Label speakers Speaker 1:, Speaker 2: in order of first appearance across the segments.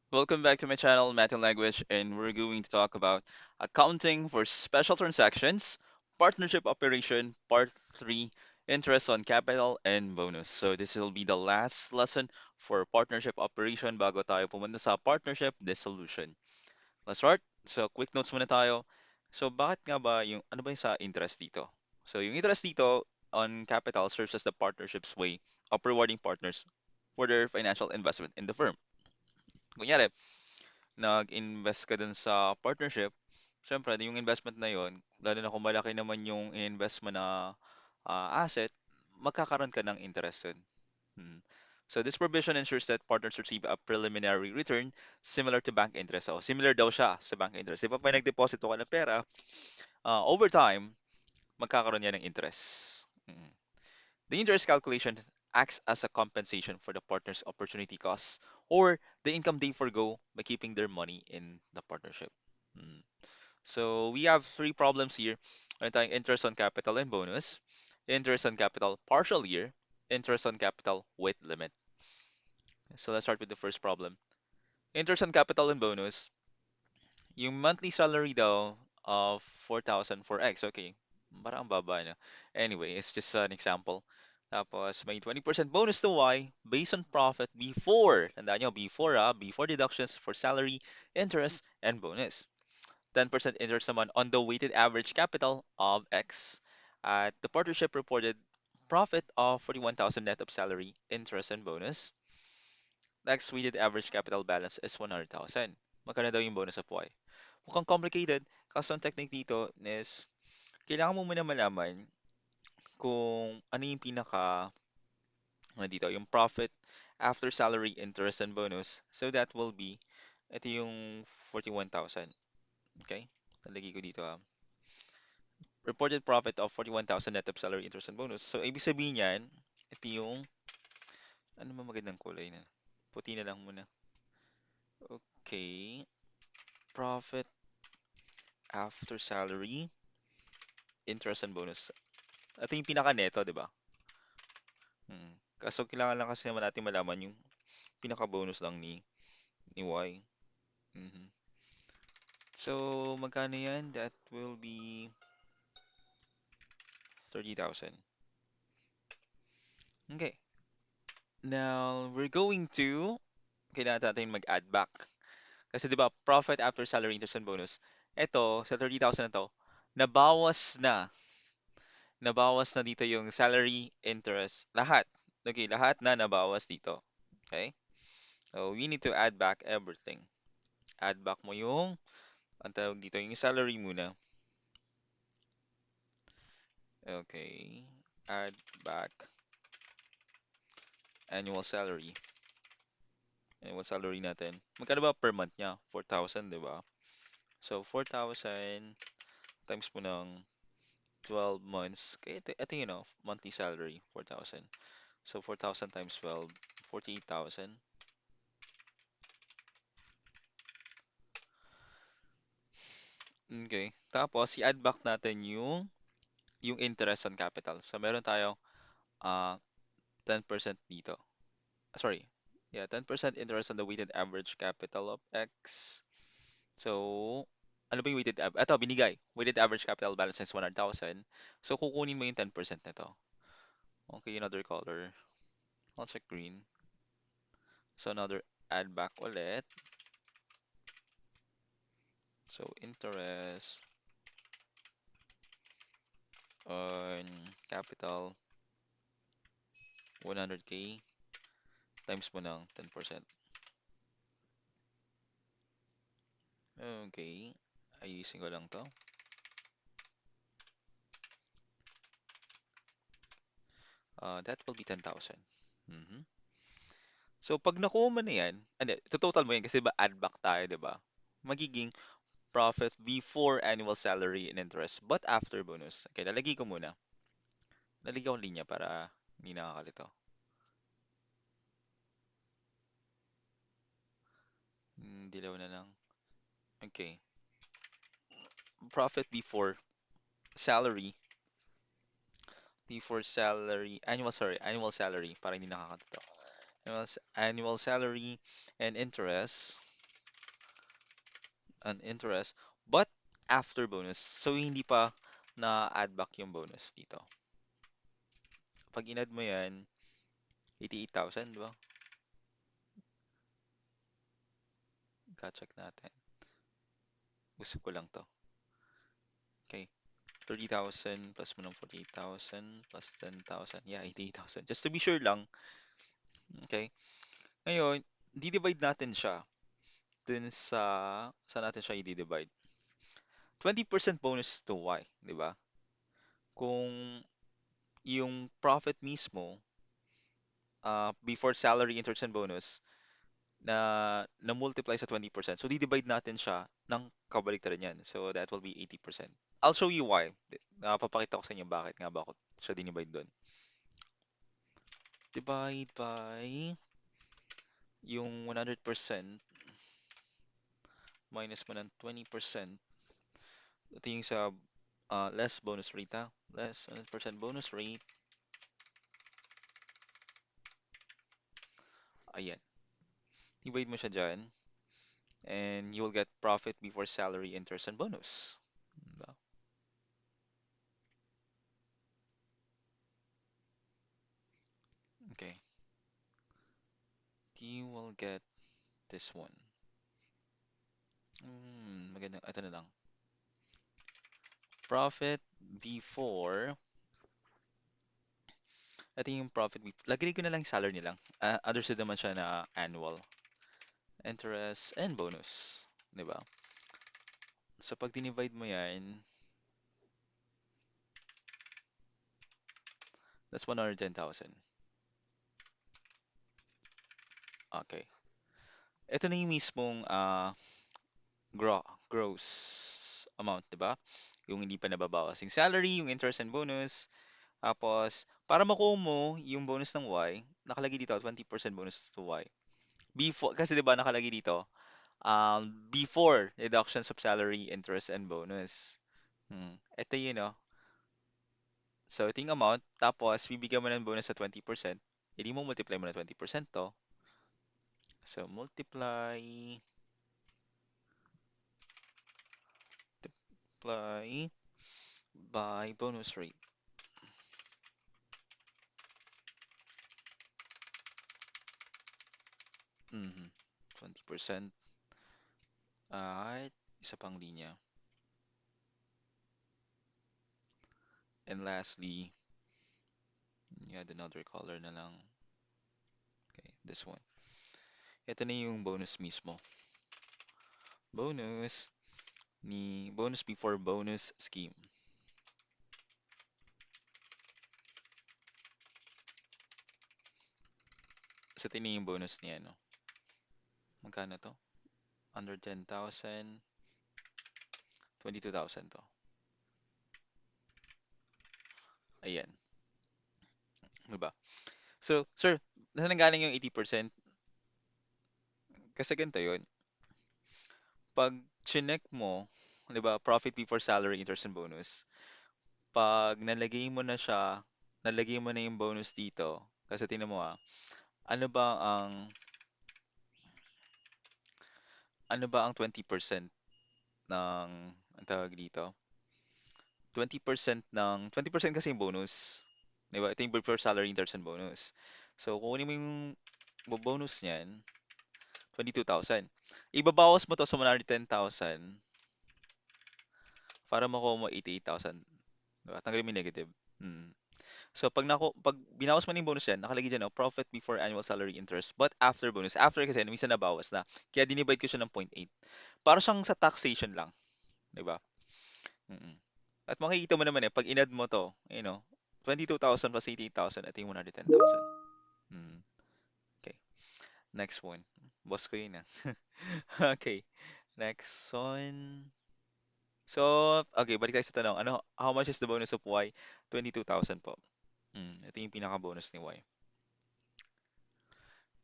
Speaker 1: Welcome back to my channel, Matthew Language, and we're going to talk about accounting for special transactions, partnership operation, part 3, interest on capital and bonus. So this will be the last lesson for partnership operation bago tayo pumunta sa partnership dissolution. Let's start. So quick notes muna tayo. So bakit nga ba ano ba yung sa interest dito? So yung interest dito on capital serves as the partnership's way of rewarding partners for their financial investment in the firm. Kunyari, nag-invest ka dun sa partnership, syempre, yung investment na yon, lalo na kung malaki naman yung invest mo na asset, magkakaroon ka ng interest dun. Hmm. So this provision ensures that partners receive a preliminary return similar to bank interest. So similar daw siya sa bank interest. Di ba pag nag-deposit ka ng pera, over time, magkakaroon yan ng interest. Mm. The interest calculation acts as a compensation for the partner's opportunity costs or the income they forgo by keeping their money in the partnership. Mm. So we have three problems here. Meron tayong interest on capital and bonus, interest on capital partial year, interest on capital with limit. So let's start with the first problem. Interest on capital and bonus. Yung monthly salary daw of 4,000 for X. Okay, parang ang baba na. Anyway, it's just an example. Tapos may 20% bonus to Y based on profit before, tandaan nyo, before deductions for salary, interest, and bonus. 10% interest naman on the weighted average capital of X. At the partnership reported profit of 41,000 net of salary, interest, and bonus. Next weighted average capital balance is 100,000. Magkano daw yung bonus of Y? Mukhang complicated kasi ang technique dito is kailangan mo muna malaman kung ano yung ano dito, yung profit after salary, interest, and bonus. So that will be, ito yung 41,000. Okay? Nalagay ko dito. Reported profit of 41,000 net of salary, interest, and bonus. So, ibig sabihin yan, ito yung, ano ba magandang kulay na? Puti na lang muna. Okay. Profit after salary, interest, and bonus. Ito yung pinaka-neto, di ba? Hmm. Kaso kailangan lang kasi naman natin malaman yung pinaka-bonus lang ni Y. Mhm. So, magkano yan? That will be 30,000. Okay. Now, we're going to, kailangan natin mag-add back. Kasi 'di ba, profit after salary, interest, and bonus. Ito, sa 30,000 na to, nabawas na. Nabawas na dito yung salary, interest, lahat. Okay, lahat na nabawas dito. Okay? So, we need to add back everything. Add back mo yung, ang tawag dito, yung salary muna. Okay. Add back annual salary. Annual salary natin. Magkano ba per month niya? 4,000, di ba? So, 4,000 times mo ng 12 months. Kaya ito yun, know, monthly salary, 4,000. So, 4,000 times 12, 48,000. Okay. Tapos, i-add back natin yung interest on capital. So, meron tayong 10% dito. Sorry. Yeah, 10% interest on the weighted average capital of X. So, ano ba yung weighted average? Ito, binigay. Weighted average capital balance is 100,000. So, kukunin mo yung 10% nito. Okay, another color. I'll check green. So, another add back ulit. So, interest on capital 100K times mo ng 10%. Okay. Ayusin ko lang to. That will be 10,000. Mhm. So, pag nakuha mo na yan, hindi, total mo yan kasi ba add back tayo, di ba? Magiging profit before annual salary and interest, but after bonus. Okay, lalagay ko muna. Lalagay ko ang linya para hindi nakakalito. Dilaw na lang. Okay. Profit salary, before salary, annual salary, para hindi nakakatito. Annual salary and interest. an interest, but after bonus. So, hindi pa na-add back yung bonus dito. Pag inad mo yan, 88,000, di ba? Ka-check natin. Gusto ko lang to. Okay. 30,000 plus mo ng 48,000 plus 10,000. Yeah, 88,000. Just to be sure lang. Okay. Ngayon, di-divide natin siya dun sa natin siya i-divide. 20% bonus to Y, di ba? Kung yung profit mismo, before salary, interest, and bonus, na multiply sa 20%. So, di-divide natin siya ng kabaliktaran yan. So, that will be 80%. I'll show you why. Papakita ko sa inyo bakit nga ba ako siya dinivide doon. Divide by yung 100% minus mo ng 20%. Ito yung sa less bonus rate, ha? Less 100% bonus rate. Ayan. Divide mo siya dyan. And you will get profit before salary, interest, and bonus. Diba? Okay. You will get this one. Maganda. Ito na lang. Profit before. Ito yung profit before. Lagay ko na lang yung salary nilang. Understood naman siya na annual. Interest and bonus. Diba? So pag dinivide mo yan, that's 110,000. Okay. Ito na yung mismong gross amount, diba? Yung hindi pa nababawas yung salary, yung interest and bonus. Tapos, para makuha mo yung bonus ng Y, nakalagay dito 20% bonus to Y. Before, kasi 'di ba nakalagay dito, before deductions of salary, interest, and bonus. Ito yun, no? So, ito yung amount. Tapos, bibigyan mo ng bonus sa 20%. Hindi mo multiply mo na 20% to. So, multiply by bonus rate. 20%. At isa pang linya. And lastly, add another color na lang. Okay, this one. Ito na yung bonus mismo. Bonus bonus before bonus scheme. So, ito na yung bonus niya, no? Magkano to? Under 10,000, 22,000 to. Ayan. Diba? So, sir, saan nanggaling yung 80%? Kasi ganito yun. Pag chinek mo, di ba, profit before salary, interest, and bonus, pag nalagay mo na yung bonus dito, kasi tingnan mo ano ba ang, ano ba ang 20% ng, ang tawag dito? 20% kasi yung bonus. Di ba? Ito yung before salary, interest, and bonus. So, kukunin mo yung bonus niyan, 22,000. Ibabawas mo to sa 110,000 para makuha mo 88,000. Diba? Tanggalin mo yung negative. Mm. So, pag binawas mo na yung bonus yan, nakalagay dyan, profit before annual salary interest, but after bonus. After kasi, minsan nabawas na. Kaya dinivide ko siya ng 0.8. Para siyang sa taxation lang. Di ba? Mm. At makikita mo naman pag inad mo to, 22,000 plus 88,000, ito yung 110,000. Mm. Okay. Next one. Boss ko yun. Okay. Next one. So, okay, balik tayo sa tanong. How much is the bonus of Y? 22,000 po. Ito yung pinaka-bonus ni Y.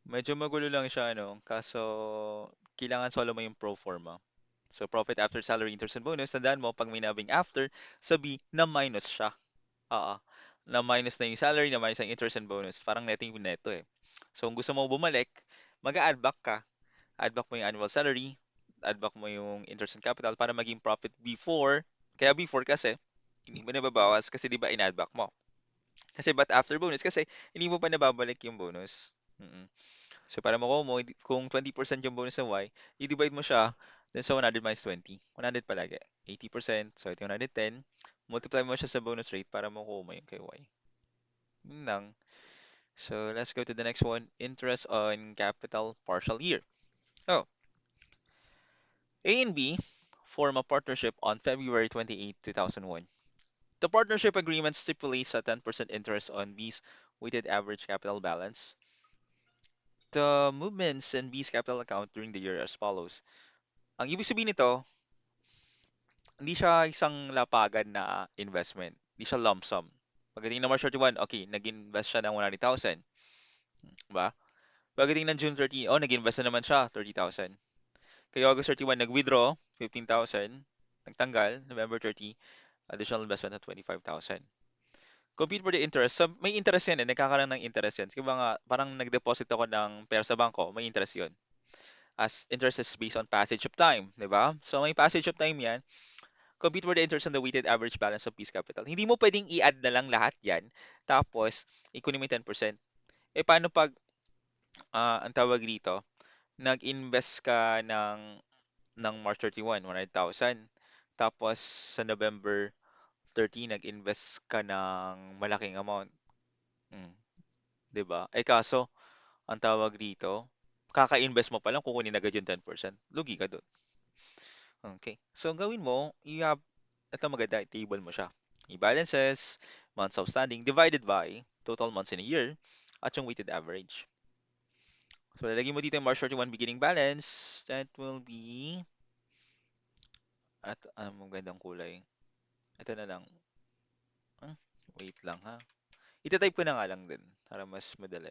Speaker 1: Medyo magulo lang siya, kaso kailangan solo mo yung pro forma. So, profit after salary, interest, and bonus. Tandaan mo, pag may nabing after, sabi na minus siya. Oo. Na minus na yung salary, na minus ang interest and bonus. Parang netting yung neto eh. So, kung gusto mo bumalik, mag-add back ka. Add back mo yung annual salary, add back mo yung interest and capital para maging profit before. Kaya before kasi, hindi mo nababawas kasi di ba in-add back mo. Kasi but after bonus, kasi hindi mo pa nababalik yung bonus. Mm. So para makuha mo, kung 20% yung bonus ng Y, i-divide mo siya then sa 100 minus 20. 100 palagi. 80%, so ito yung 110. Multiply mo siya sa bonus rate para makuha mo yung kay Y. Yun lang. So let's go to the next one. Interest on capital partial year. Oh, A and B form a partnership on February 28, 2001. The partnership agreement stipulates a 10% interest on B's weighted average capital balance. The movements in B's capital account during the year as follows. Ang ibig sabihin nito, hindi siya isang lapagan na investment. Hindi siya lump sum. Pagdating ng March 31, okay, nag-invest siya ng 100,000. Ba? Pagdating ng June 30, oh, nag-invest na naman siya, 30,000. Kay August 31, nag-withdraw, 15,000. Nagtanggal, November 30, additional investment na 25,000. Compute for the interest. So, may interest yan eh. Nagkakaroon ng interest yan. Kaya nga, parang nag-deposit ako ng pera sa bangko, may interest yun. As interest is based on passage of time, di ba? So, may passage of time yan. Compute for the interest on the weighted average balance of piece capital. Hindi mo pwedeng i-add na lang lahat yan. Tapos, ikunin mo yung 10%. Eh, paano pag, ang tawag dito, nag-invest ka ng March 31, 100,000. Tapos, sa November 30, nag-invest ka ng malaking amount. Hmm. 'Di ba? Eh kaso, ang tawag dito, kaka-invest mo pa lang kukunin agad yung 10%. Lugi ka doon. Okay. So, ang gawin mo, ito maganda, i-table mo siya. I-balances, months outstanding, divided by total months in a year, at yung weighted average. So, lalagay mo dito yung March 31 beginning balance. That will be, at magandang kulay. Ito na lang. Ah, wait lang ha. Itatype ko na nga lang din para mas madali.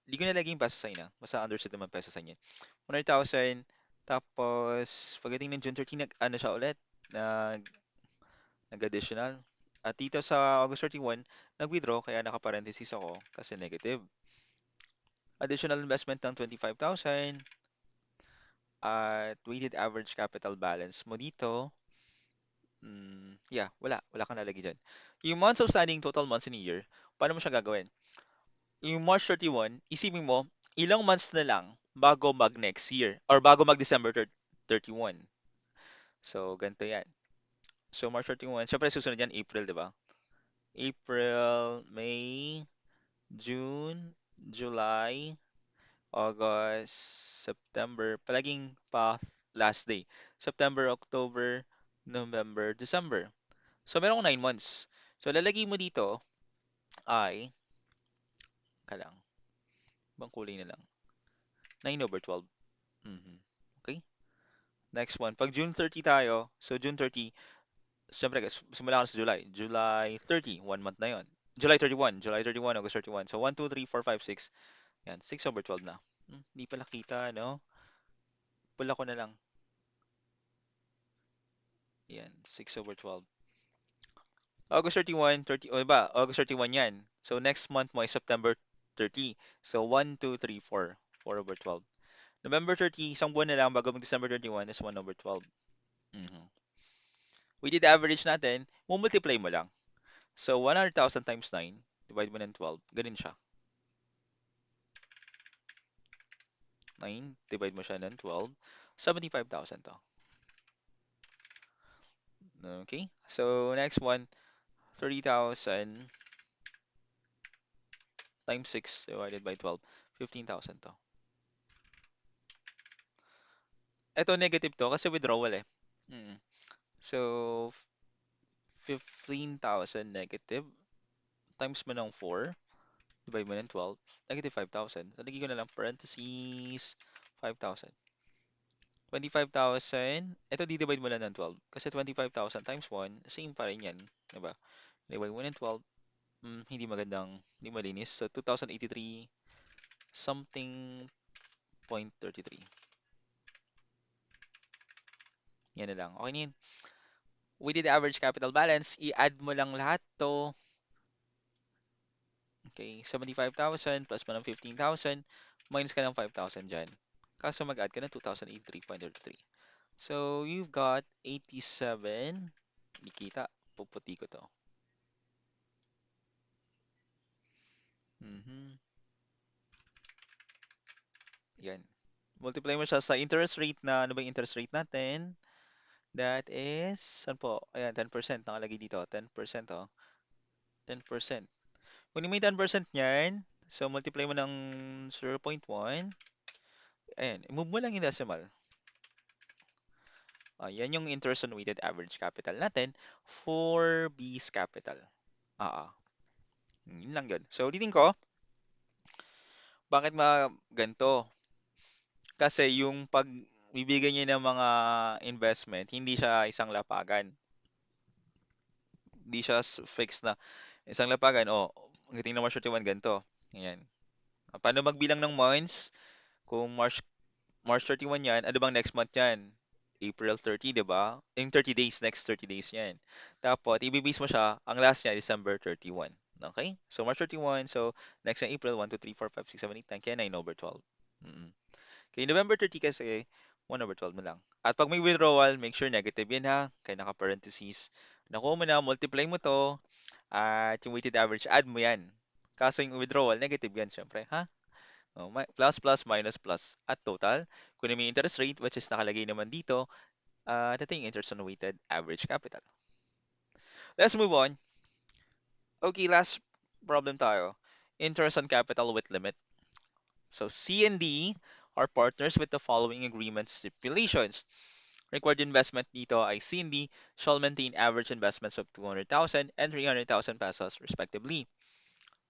Speaker 1: Hindi ko nalagay yung peso sign na. Basta understood naman peso sign yan. 100,000. Tapos, pagdating ng June 13, ano siya ulit? Nag, nag-additional. At dito sa August 31, nag-withdraw kaya naka-parenthesis ako kasi negative. Additional investment ng 25,000 at weighted average capital balance mo dito. Yeah, wala. Wala kang lalagay dyan. Yung months outstanding, total months in a year, paano mo siya gagawin? Yung March 31, isipin mo, ilang months na lang bago mag next year or bago mag December 31. So, ganito yan. So, March 31, syempre susunod yan, April, di ba? April, May, June, July, August, September, palaging pa last day. September, October, November, December. So, meron kong 9 months. So, lalagay mo dito ay, kalang, bang kulay na lang, 9/12. Mhm. Okay? Next one. Pag June 30 tayo, so June 30, siyempre, simula ka sa July. July 30, 1 month na yon. July 31, August 31. So 1, 2, 3, 4, 5, 6. Yan, 6/12 na. Hindi pala kita, no? Pula ko na lang. Yan, 6/12. August 31, 30, o ba? August 31 yan. So next month mo ay September 30. So 1, 2, 3, 4. 4/12. November 30, isang buwan na lang bago mag December 31 is 1/12. Mhm. We did average natin, multiply mo lang. So, 100,000 times 9, divide mo ng 12, ganun siya. 9, divide mo siya ng 12, 75,000 to. Okay? So, next one, 30,000 times 6 divided by 12, 15,000 to. Ito negative to kasi withdrawal eh. Mm. So, 15,000 negative times mo ng 4, divide mo ng 12, negative 5,000. So, lagay ko na lang parentheses, 5,000. 25,000, ito di-divide mo lang ng 12. Kasi 25,000 times 1, same pa rin yan. Diba? Divide mo ng 12, hindi malinis. So, 2,083 something point 33. Yan na lang. Okay na yun. We did average capital balance. I-add mo lang lahat to. Okay, 75,000 plus mo ng 15,000. Minus ka ng 5,000 dyan. Kaso mag-add ka ng 2083.33. So, you've got 87. Hindi kita. Puputi ko to. Mhm. Yan. Multiply mo siya sa interest rate na, ano ba yung interest rate natin? That is, saan po? Ayan, 10%. Nakalagay dito. 10%, oh. 10%. Kung may 10% niyan, so multiply mo ng 0.1. Ayan, i-move mo lang yung decimal. Yan yung interest on weighted average capital natin for B's capital. Ah, yun lang yun. So, ulitin ko, bakit ganito? Kasi yung pagbibigay niya ng mga investment, hindi siya isang lapagan. Hindi siya fixed na isang lapagan. Tingnan mo 31 ganito. Ayan. Paano magbilang ng months? Kung March 31 yan, ano bang next month yan? April 30, di ba? In 30 days, next 30 days yan. Tapos, ibibase mo siya, ang last niya, December 31. Okay? So, March 31, so, next na April, 1, 2, 3, 4, 5, 6, 7, 8, 9, kaya 9 over 12. Mm. Okay, November 30 kasi, 1 over 12 mo lang. At pag may withdrawal, make sure negative yan ha, kaya naka-parentheses. Nakuha mo na, multiply mo to, at yung weighted average, add mo yan. Kaso yung withdrawal, negative yan, syempre, ha? Plus, plus, minus, plus. At total, kung may interest rate, which is nakalagay naman dito, ito yung interest on weighted average capital. Let's move on. Okay, last problem tayo. Interest on capital with limit. So C and D are partners with the following agreement stipulations. Required investment dito ay C and D shall maintain average investments of 200,000 and 300,000 pesos respectively.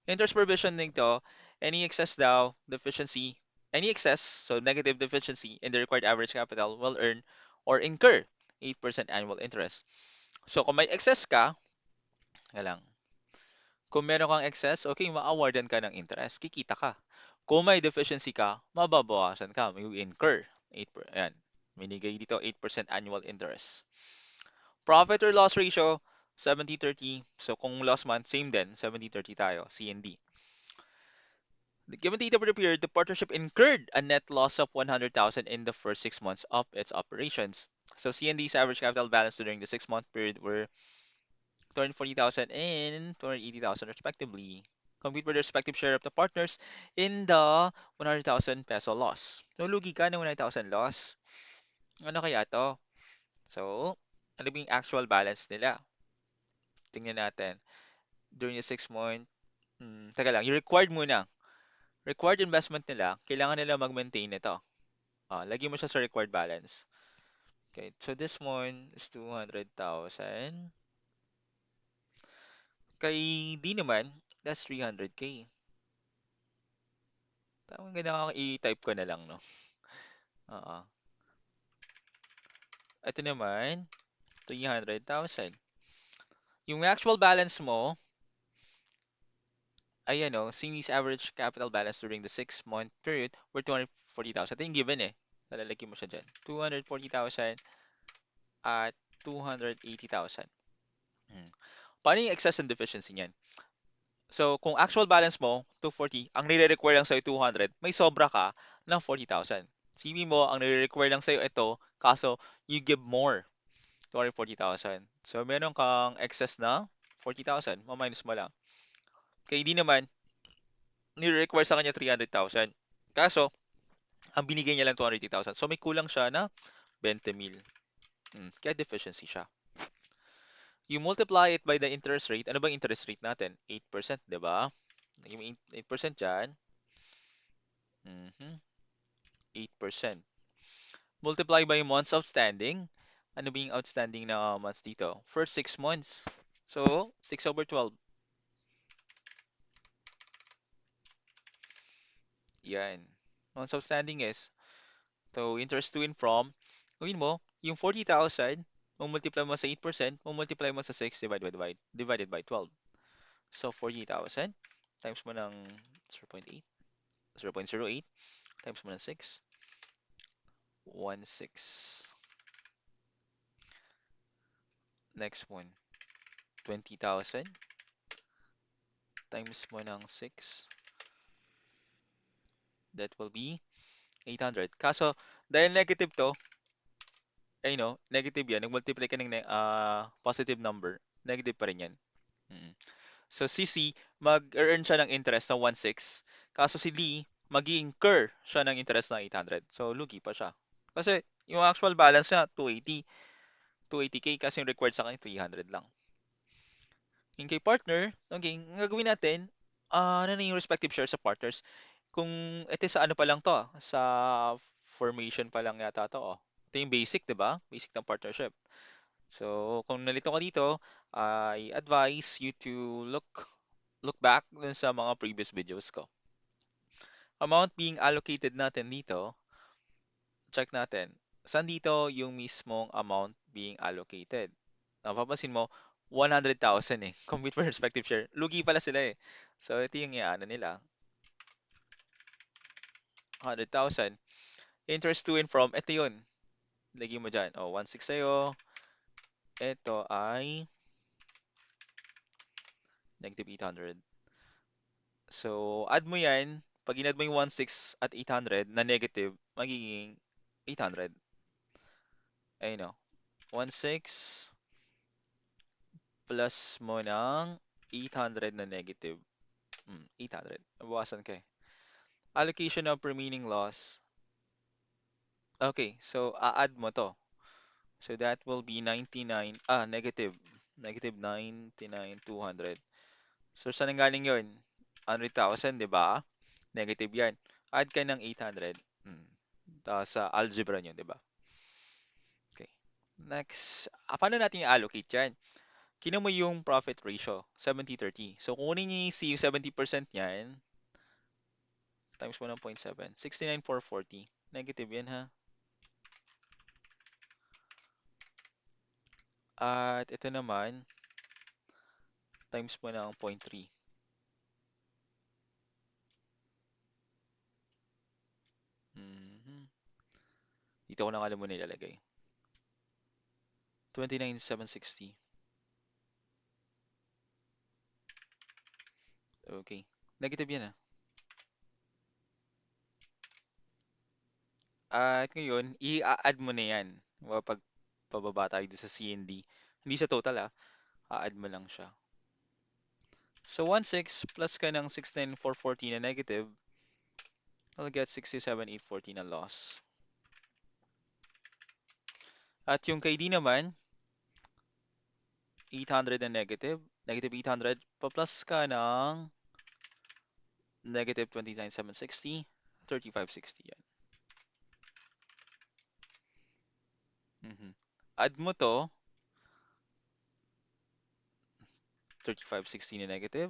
Speaker 1: Interest provision nito, any excess daw, deficiency, any excess, so negative deficiency in the required average capital will earn or incur 8% annual interest. So kung may excess ka, nga lang, kung meron kang excess, okay, ma-awardan ka ng interest, kikita ka. Kung may deficiency ka, mababawasan ka, may incur 8%. Ayan, minigay dito 8% annual interest. Profit or loss ratio, 70-30. So kung loss month, same din, 70-30 tayo, C and D. Given the data for the period, the partnership incurred a net loss of 100,000 in the first 6 months of its operations. So CND's average capital balance during the 6-month period were 240,000 and 280,000 respectively. Compute with the respective share of the partners in the 100,000 peso loss. So lugi ka ng 100,000 loss. Ano kaya to? So, ano ba yung actual balance nila? Tingnan natin. During the 6 month, teka lang, yung required muna. Required investment nila, kailangan nila mag-maintain ito. Lagyan mo siya sa required balance. Okay, so this one is 200,000. Kay D naman, that's 300K. Tama, ganda i-type ko na lang, no? Oo. Ito naman, 300,000. Yung actual balance mo, ay ano, Sini's average capital balance during the 6-month period were 240,000. Ito yung given eh. Lalagyan mo siya dyan. 240,000 at 280,000. Hmm. Paano yung excess and deficiency niyan? So, kung actual balance mo, 240, ang nire-require lang sa'yo 200, may sobra ka ng 40,000. Sabi mo, ang nire-require lang sa'yo ito, kaso you give more, 240,000. So, meron kang excess na 40,000, ma-minus mo lang. Kaya hindi naman, nire-require sa kanya 300,000. Kaso, ang binigay niya lang 280,000. So, may kulang siya na 20 mil. Kaya deficiency siya. You multiply it by the interest rate. Ano bang interest rate natin? 8%, di ba? Naging 8% dyan. Mhm. 8%. Multiply by months outstanding. Ano ba yung outstanding na months dito? First 6 months. So, 6 over 12. Yan. Months outstanding is, so interest to and from, gawin mo, yung 40,000, multiply mo sa 8%, multiply mo sa 6 divided by 12. So, 40,000 times mo ng 0.8, 0.08 times mo ng 6, 1.6. Next one, 20,000 times mo ng 6. That will be 800. Kaso, dahil negative to, ay no, negative yan, nag-multiply ka ng positive number, negative pa rin yan. Mm. So si C, mag-earn siya ng interest ng 1.6. Kaso si D, mag-incur siya ng interest ng 800. So lugi pa siya. Kasi yung actual balance niya, 280. 280k kasi yung required sa kanya 300 lang. Yung kay partner, okay, ang gagawin natin, ano na yung respective shares sa partners? Kung ito sa ano pa lang to, sa formation pa lang yata to, oh. Ito yung basic, 'di ba? Basic ng partnership. So, kung nalito ka dito, I advise you to look back dun sa mga previous videos ko. Amount being allocated natin dito, check natin. Saan dito yung mismong amount being allocated? Napapansin mo, 100,000 eh. Compute per respective share. Lugi pala sila eh. So, ito yung iaano nila. 100,000. Interest to and from, ito yun. Lagay mo dyan. O, 1.6 sa'yo. Ito ay negative 800. So, add mo yan. Pag in-add mo yung 1.6 at 800 na negative, magiging 800. Ayun o. 1.6 plus mo ng 800 na negative. 800. Nabawasan ka eh. Allocation of remaining loss. Okay, so a-add mo to. So that will be 99, negative. Negative 99,200. So saan ang galing yun? 100,000, di ba? Negative yan. Add ka ng 800. Hmm. Sa algebra nyo, di ba? Okay. Next, paano natin i-allocate yan? Kino mo yung profit ratio, 70-30. So kunin niyo yung 70% niyan, times mo ng 0.7. 69,440. Negative yan ha. At ito naman, times mo ng 0.3. Mhm. Dito ko na nga alam mo nilalagay. 29,760. Okay. Negative yan ah. At ngayon, i-add mo na yan. Pag pababa tayo dito sa CND. Hindi sa total ah. A-add mo lang siya. So 1.6 plus ka ng 16,440 na negative, I'll get 67,840 na loss. At yung kay D naman, 800 na negative, negative 800, pa-plus ka ng negative 29,760, 3560 yan. Mhm. Add mo to, 3560 na negative,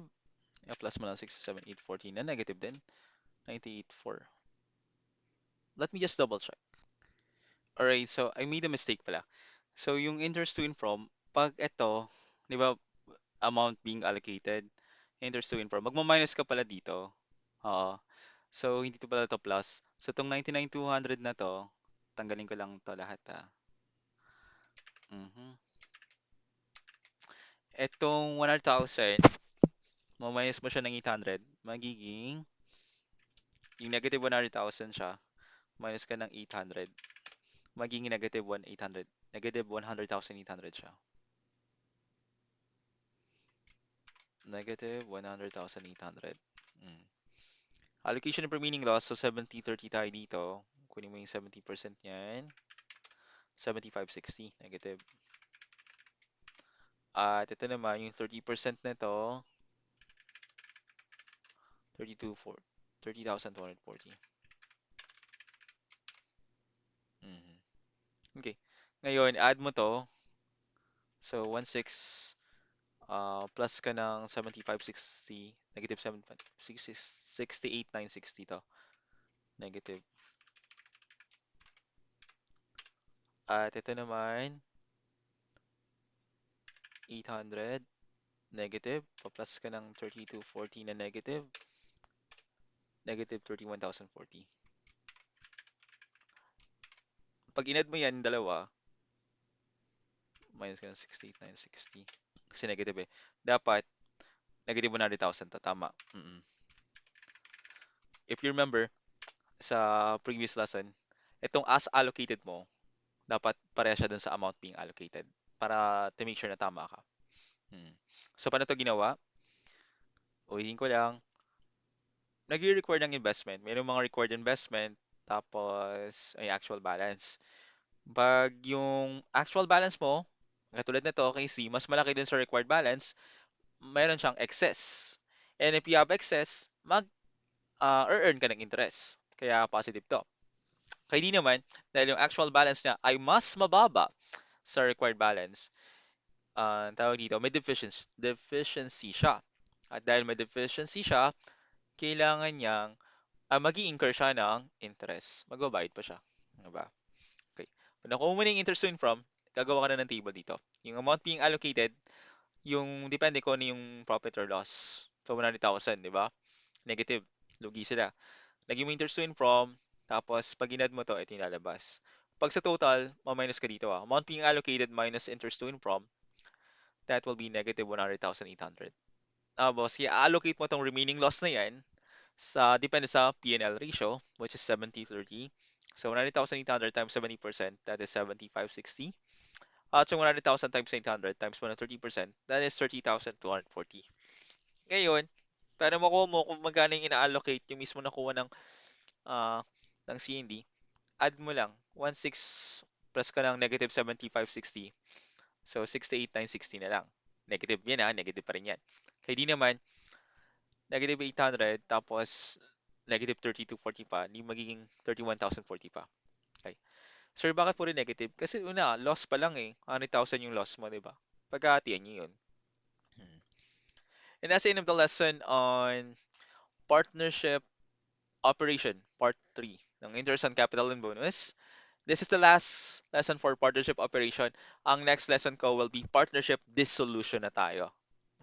Speaker 1: plus mo lang 67,840 na negative din, 98,400. Let me just double check. Alright, so I made a mistake pala. So yung interest to and from, pag ito, di ba, amount being allocated, interest to and from, magma-minus ka pala dito. Oo. So hindi to pala to plus. So itong 99,200 na to, tanggalin ko lang to lahat ah. Mhm. Etong 100,000, mamayas mo siya ng 800, magiging, yung negative 100,000 siya, minus ka ng 800, magiging negative 1,800. Negative 100,800 siya. Negative 100,800. Mm. Allocation of remaining loss, so 70-30 tayo dito. Kunin mo yung 70% niyan. 75-60, negative. At ito naman, yung 30% nito, 32,400. 30,240. Mhm. Okay. Ngayon, add mo to. So, 1.6 plus ka ng 75.60, negative 68,960 to. Negative. At ito naman, 800, negative. Pa-plus ka ng 3240 na negative. Negative 31,040. Pag in-add mo yan, dalawa, minus ka ng 68,960. Kasi negative eh. Dapat, negative 100,000 to. Tama. If you remember,
Speaker 2: sa previous lesson, itong as allocated mo, dapat pareha siya dun sa amount being allocated para to make sure na tama ka. Hmm. So, paano to ginawa? Ulitin ko lang, nag-record ng investment. Mayroong mga record investment, tapos ay actual balance. Pag yung actual balance mo, katulad nito, kay C, mas malaki din sa required balance, mayroon siyang excess. And if you have excess, earn ka ng interest. Kaya positive to. Kaya di naman, dahil yung actual balance niya ay mas mababa sa required balance, tawag dito, may deficiency siya. At dahil may deficiency siya, kailangan niyang mag-i-incur siya ng interest. Magbabayad pa siya. Diba? Okay. Kung nakuha mo na yung interest to from, gagawa ka na ng table dito. Yung amount being allocated, yung depende ko ano yung profit or loss. So, 100,000, di ba? Negative. Lugi sila. Lagyan mo interest to from, tapos pag inad mo to, ito yung lalabas. Pag sa total, ma-minus ka dito. Amount being allocated minus interest to from, that will be negative 100,800. Tapos, i-allocate mo tong remaining loss na yan depende sa P&L ratio, which is 70/30. So 100,800 times 70%, that is 7,560. At so 100,000 times 800 times 130%, that is 30,240. Ngayon, para makuha mo kung magkano yung ina-allocate yung mismo nakuha ah, ng C&D, add mo lang 1,6 plus ka ng negative 7,560. So 68,960 na lang. Negative yan negative pa rin yan. Kaya di naman, negative 800 tapos negative 3240 pa, di magiging 31,040 pa. Okay. Sir, bakit puro negative? Kasi una, loss pa lang eh. 100,000 yung loss mo, di ba? Pagkahatian nyo yun. Hmm. And that's the end of the lesson on partnership operation, part 3 ng interest on capital and bonus. This is the last lesson for partnership operation. Ang next lesson ko will be partnership dissolution na tayo.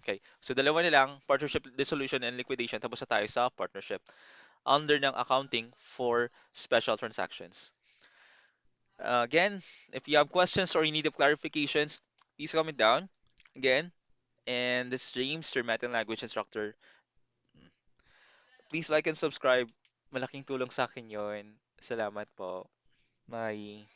Speaker 2: Okay. So dalawa na lang, partnership dissolution and liquidation, tapos na tayo sa partnership under ng accounting for special transactions. Again, if you have questions or you need of clarifications, please comment down. Again, and this is James, your math and language instructor. Please like and subscribe. Malaking tulong sa akin yon. Salamat po. Bye.